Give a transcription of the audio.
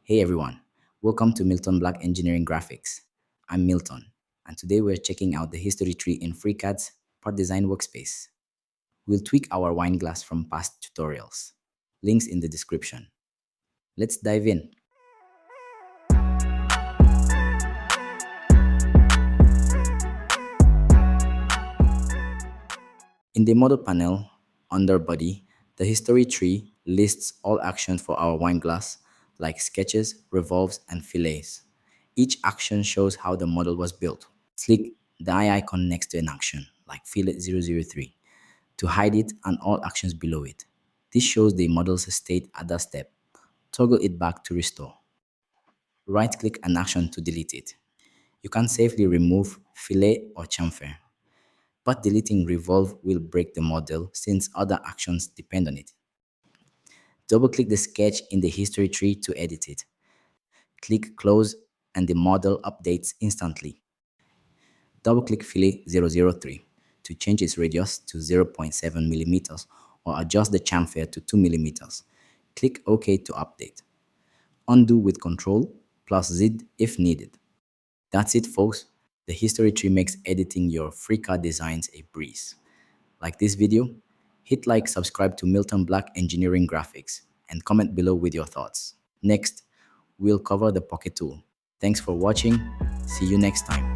Hey everyone, welcome to Milton Black Engineering Graphics. I'm Milton, and today we're checking out the history tree in FreeCAD's Part Design workspace. We'll tweak our wine glass from past tutorials. Links in the description. Let's dive in. In the model panel, under body, the history tree lists all actions for our wine glass, like sketches, revolves, and fillets. Each action shows how the model was built. Click the eye icon next to an action, like Fillet 003, to hide it and all actions below it. This shows the model's state at that step. Toggle it back to restore. Right-click an action to delete it. You can safely remove fillet or chamfer, but deleting revolve will break the model since other actions depend on it. Double-click the sketch in the history tree to edit it. Click close and the model updates instantly. Double-click Fillet 003 to change its radius to 0.7 millimeters or adjust the chamfer to 2 millimeters. Click OK to update. Undo with Ctrl plus Z if needed. That's it, folks. The history tree makes editing your FreeCAD designs a breeze. Like this video? Hit like, subscribe to Milton Black Engineering Graphics, and comment below with your thoughts. Next, we'll cover the Pocket tool. Thanks for watching. See you next time.